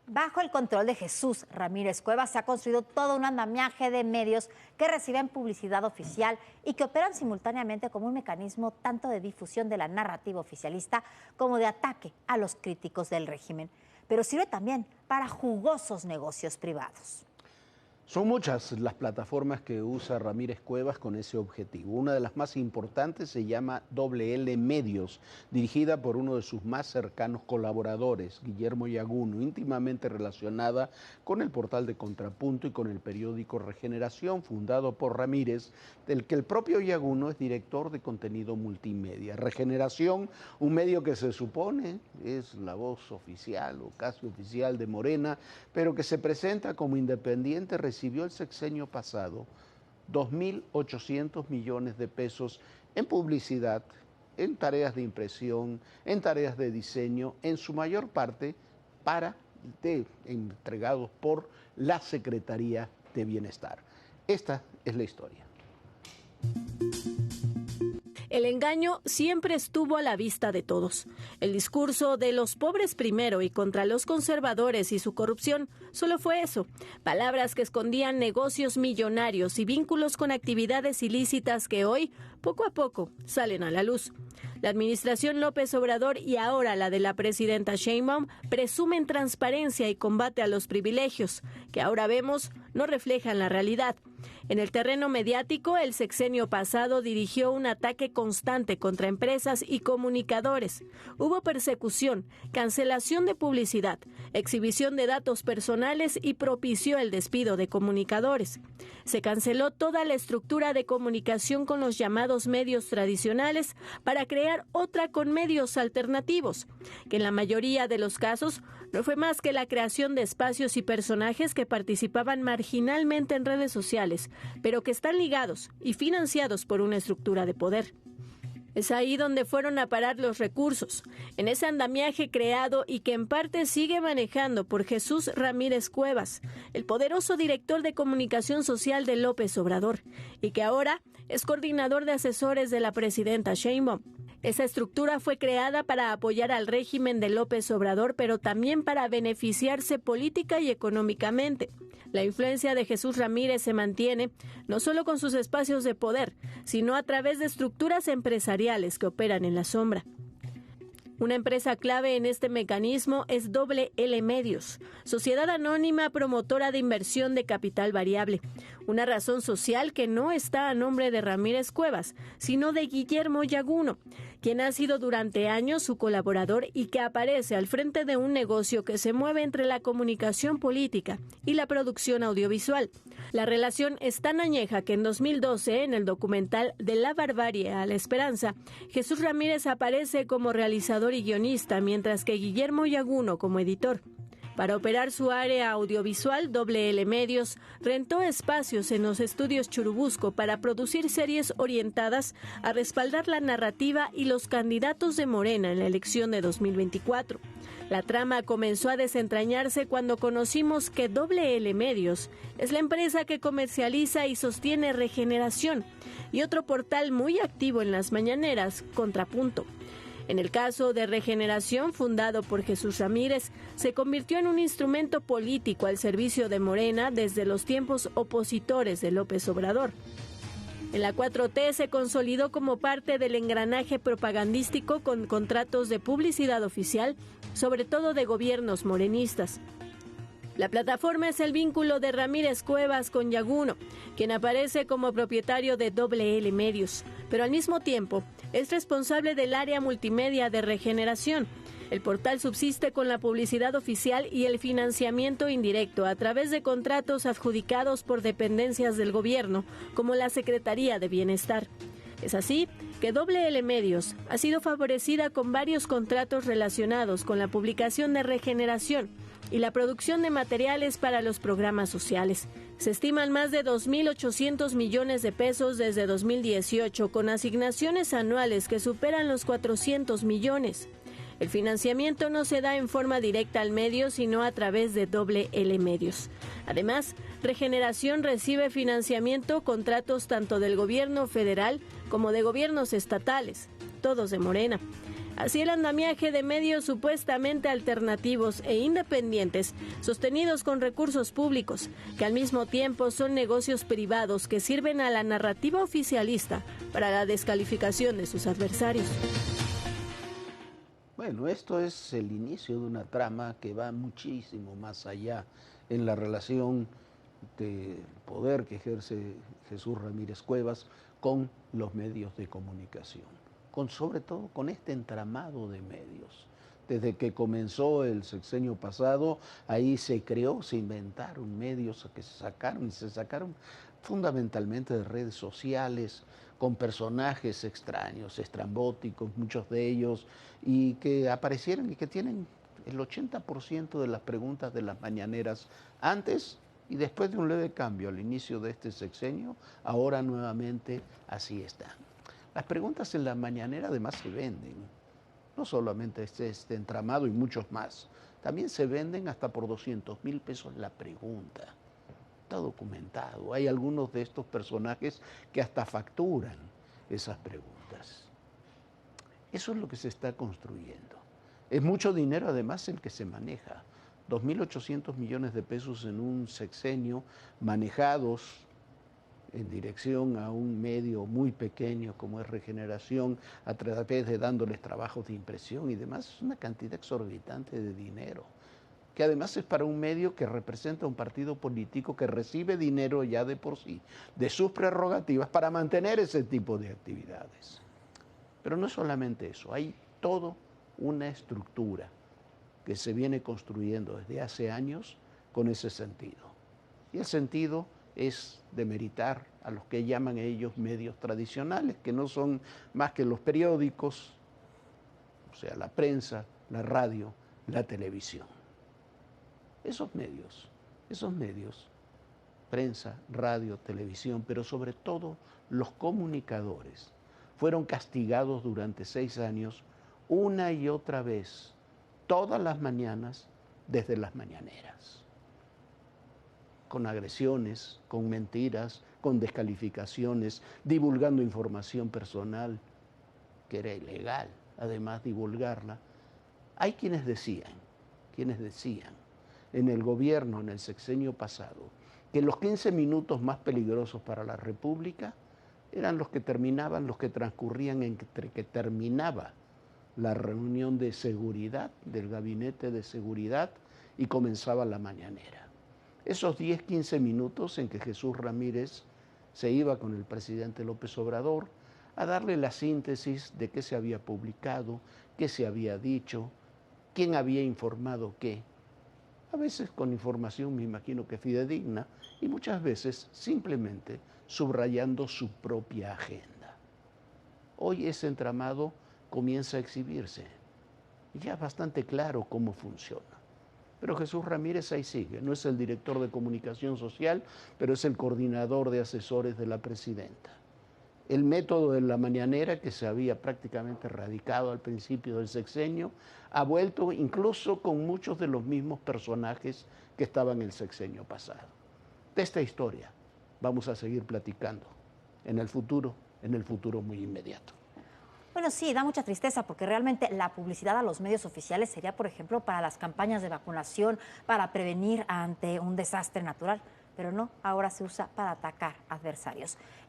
Bajo el control de Jesús Ramírez Cuevas se ha construido todo un andamiaje de medios que reciben publicidad oficial y que operan simultáneamente como un mecanismo tanto de difusión de la narrativa oficialista como de ataque a los críticos del régimen. Pero sirve también para jugosos negocios privados. Son muchas las plataformas que usa Ramírez Cuevas con ese objetivo. Una de las más importantes se llama WL Medios, dirigida por uno de sus más cercanos colaboradores, Guillermo Yaguno, íntimamente relacionada con el portal de Contrapunto y con el periódico Regeneración, fundado por Ramírez, del que el propio Yaguno es director de contenido multimedia. Regeneración, un medio que se supone es la voz oficial o casi oficial de Morena, pero que se presenta como independiente, recibió el sexenio pasado 2.800 millones de pesos en publicidad, en tareas de impresión, en tareas de diseño, en su mayor parte entregados por la Secretaría de Bienestar. Esta es la historia. El engaño siempre estuvo a la vista de todos. El discurso de los pobres primero y contra los conservadores y su corrupción solo fue eso, palabras que escondían negocios millonarios y vínculos con actividades ilícitas que hoy, poco a poco, salen a la luz. La administración López Obrador y ahora la de la presidenta Sheinbaum presumen transparencia y combate a los privilegios, que ahora vemos no reflejan la realidad. En el terreno mediático, el sexenio pasado dirigió un ataque constante contra empresas y comunicadores. Hubo persecución, cancelación de publicidad, exhibición de datos personales y propició el despido de comunicadores. Se canceló toda la estructura de comunicación con los llamados medios tradicionales para crear otra con medios alternativos, que en la mayoría de los casos no fue más que la creación de espacios y personajes que participaban marginalmente en redes sociales, pero que están ligados y financiados por una estructura de poder. Es ahí donde fueron a parar los recursos, en ese andamiaje creado y que en parte sigue manejando por Jesús Ramírez Cuevas, el poderoso director de comunicación social de López Obrador, y que ahora es coordinador de asesores de la presidenta Sheinbaum. Esa estructura fue creada para apoyar al régimen de López Obrador, pero también para beneficiarse política y económicamente. La influencia de Jesús Ramírez se mantiene no solo con sus espacios de poder, sino a través de estructuras empresariales que operan en la sombra. Una empresa clave en este mecanismo es WL Medios, sociedad anónima promotora de inversión de capital variable, una razón social que no está a nombre de Ramírez Cuevas, sino de Guillermo Yaguno, quien ha sido durante años su colaborador y que aparece al frente de un negocio que se mueve entre la comunicación política y la producción audiovisual. La relación es tan añeja que en 2012, en el documental De la barbarie a la esperanza, Jesús Ramírez aparece como realizador y guionista, mientras que Guillermo Yaguno como editor. Para operar su área audiovisual, WL Medios rentó espacios en los estudios Churubusco para producir series orientadas a respaldar la narrativa y los candidatos de Morena en la elección de 2024. La trama comenzó a desentrañarse cuando conocimos que WL Medios es la empresa que comercializa y sostiene Regeneración y otro portal muy activo en las mañaneras, Contrapunto. En el caso de Regeneración, fundado por Jesús Ramírez, se convirtió en un instrumento político al servicio de Morena desde los tiempos opositores de López Obrador. En la 4T se consolidó como parte del engranaje propagandístico con contratos de publicidad oficial, sobre todo de gobiernos morenistas. La plataforma es el vínculo de Ramírez Cuevas con Yaguno, quien aparece como propietario de WL Medios, pero al mismo tiempo es responsable del área multimedia de Regeneración. El portal subsiste con la publicidad oficial y el financiamiento indirecto a través de contratos adjudicados por dependencias del gobierno, como la Secretaría de Bienestar. Es así que WL Medios ha sido favorecida con varios contratos relacionados con la publicación de Regeneración y la producción de materiales para los programas sociales. Se estiman más de 2.800 millones de pesos desde 2018, con asignaciones anuales que superan los 400 millones. El financiamiento no se da en forma directa al medio, sino a través de WL Medios. Además, Regeneración recibe financiamiento, contratos tanto del gobierno federal como de gobiernos estatales, todos de Morena. Así el andamiaje de medios supuestamente alternativos e independientes, sostenidos con recursos públicos, que al mismo tiempo son negocios privados que sirven a la narrativa oficialista para la descalificación de sus adversarios. Bueno, esto es el inicio de una trama que va muchísimo más allá en la relación de poder que ejerce Jesús Ramírez Cuevas con los medios de comunicación, sobre todo con este entramado de medios. Desde que comenzó el sexenio pasado, ahí se creó, se inventaron medios que se sacaron fundamentalmente de redes sociales, con personajes extraños, estrambóticos, muchos de ellos, y que aparecieron y que tienen el 80% de las preguntas de las mañaneras antes y después de un leve cambio al inicio de este sexenio, ahora nuevamente así están. Las preguntas en la mañanera además se venden, no solamente este entramado y muchos más, también se venden hasta por 200,000 pesos la pregunta. Está documentado, hay algunos de estos personajes que hasta facturan esas preguntas. Eso es lo que se está construyendo. Es mucho dinero además el que se maneja. 2.800 millones de pesos en un sexenio manejados en dirección a un medio muy pequeño como es Regeneración, a través de dándoles trabajos de impresión y demás, es una cantidad exorbitante de dinero, que además es para un medio que representa un partido político que recibe dinero ya de por sí, de sus prerrogativas, para mantener ese tipo de actividades. Pero no es solamente eso, hay toda una estructura que se viene construyendo desde hace años con ese sentido. Y el sentido es demeritar a los que llaman ellos medios tradicionales, que no son más que los periódicos, o sea, la prensa, la radio, la televisión. Esos medios, prensa, radio, televisión, pero sobre todo los comunicadores, fueron castigados durante 6 años una y otra vez, todas las mañanas, desde las mañaneras, con agresiones, con mentiras, con descalificaciones, divulgando información personal que era ilegal, además divulgarla. Hay quienes decían en el gobierno, en el sexenio pasado, que los 15 minutos más peligrosos para la República eran los que transcurrían entre que terminaba la reunión de seguridad, del gabinete de seguridad, y comenzaba la mañanera. Esos 10, 15 minutos en que Jesús Ramírez se iba con el presidente López Obrador a darle la síntesis de qué se había publicado, qué se había dicho, quién había informado qué. A veces con información, me imagino que fidedigna, y muchas veces simplemente subrayando su propia agenda. Hoy ese entramado comienza a exhibirse. Ya es bastante claro cómo funciona. Pero Jesús Ramírez ahí sigue. No es el director de comunicación social, pero es el coordinador de asesores de la presidenta. El método de la mañanera, que se había prácticamente erradicado al principio del sexenio, ha vuelto incluso con muchos de los mismos personajes que estaban en el sexenio pasado. De esta historia vamos a seguir platicando en el futuro muy inmediato. Bueno, sí, da mucha tristeza porque realmente la publicidad a los medios oficiales sería, por ejemplo, para las campañas de vacunación, para prevenir ante un desastre natural, pero no, ahora se usa para atacar adversarios.